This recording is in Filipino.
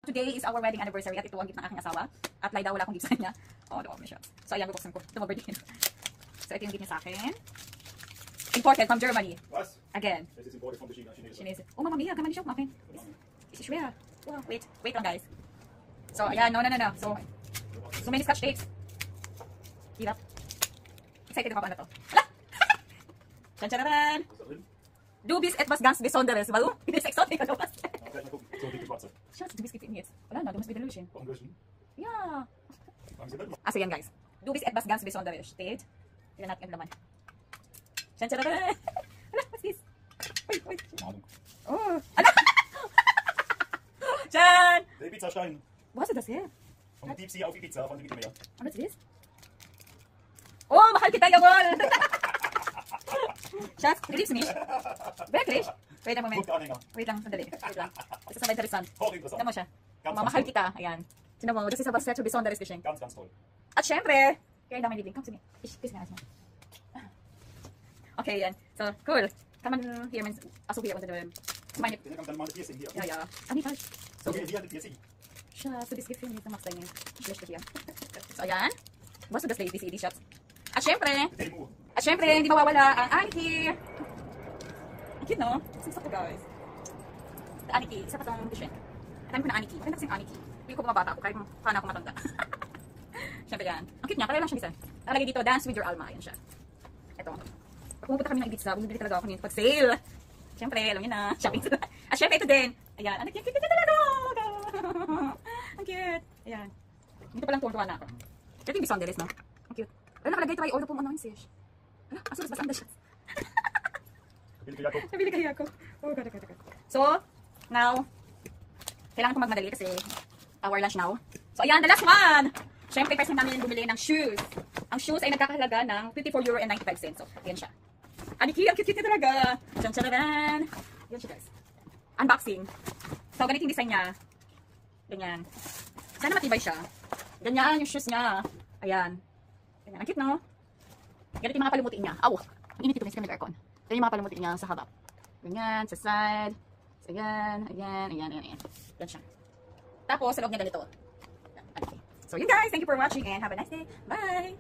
Today is our wedding anniversary at ito ang gift ng aking asawa. At Laida, wala akong gift sa kanya. Oh, doon may shots. So, ayan, bubuksan ko. Ito mo birthday. So, ito yung gift niya sa akin. Imported from Germany. Was? Again. Das ist imported from the China. Chinese. Oh, Mama Mia, kann man nicht aufmachen. Ist schwer. Wow, wait lang, guys. So, ayan, no. So many scotch tapes. Hirap. Excited ako pa na to. Hala! Tchan-tcharan! Du bist etwas ganz Besonderes. Warum? Du bist exotic, oder was? Gleich mal gucken. So, dicke Quatze. Schatz, du bist gefilmt jetzt. Wala na, du musst wieder löschen. Warum löschen? Ja. Haben Sie das? Also yan, guys. Du bist etwas ganz Besonderes. Steht. Tignan natin yung laman. Tchan-tcharan! Hala, what's this? Wait. Ahnung. Oh. Ano? Tchan! Der Pizzastein. Wo hast du das her? Von Deep Sea auf Ibiza von dem Mittelmeer. And what's this? Oh, mahal kita, jawohl! Schatz, du liebst mich. Wirklich? Wait a moment. Druckanhänger. Wait lang, sandali. Wait lang. Das ist aber interessant. Hochinteressant. Tignan mo siya. Ganz, Mamahal ganz toll. kita. Ayan. Tignan mo, das ist aber sehr zu besonderes Geschenk. Ganz, ganz toll. At syempre, kaya yung dami Liebling. Komm zu mir. Ich küsse mir erstmal. Okay, yan. So, cool. Kann man hier, achso, hier unter dem, meine, Den kann man dann mal ein Piercing hier. ja. Ah, nee, falsch. So, hier ein Piercing. Schatz, du bist gefilmt, jetzt machst du deine schlechte hier. So, ayan. Wo hast du das CD, Schatz? At syempre, TMU. hindi mawawala ang Aniki. Ang cute, no? Saan ko, guys? The Aniki, isa pa tong different. Ang dami ko na Aniki. Maganda kasing Aniki. Hindi ko bumabata ako kahit paano ako matanda. Syempre yan. Ang cute niya, pareho lang siya isa. Nakalagay dito, dance with your Alma. Ayan siya. Ito. Pag pumunta kami ng Ibiza, bumibili talaga ako nito pag sale. Syempre, alam niyo na, shopping. At syempre, ito din. Ayan, ang cute talaga. Ang cute. Ayan. Dito palang tuwa na ako. Ito yung Bisonderes, no? Ang cute. Pero nakalagay, try all the pong announces. Hala, aso, basta ang shots. Nabili kaya ako. Oh, God. So, now, kailangan ko magmadali kasi our lunch now. So, ayan, the last one! Siyempre, first time namin bumili ng shoes. Ang shoes ay nagkakahalaga ng €54.95. So, ayan siya. Aniki, ang cute talaga. Tchan-tcharan! Ayan siya, guys. Unboxing. So, ganito yung design niya. Ganyan. Sana matibay siya. Ganyan yung shoes niya. Ayan. Ganyan. Ang cute, no? Ganito yung mga palumuti niya. Aw! Ang init ito, kasi kami aircon. Yan yung mga palumuti niya sa harap. Ganyan, sa side. So, ayan. Yan siya. Tapos, sa loob niya ganito. So, yun guys. Thank you for watching and have a nice day. Bye!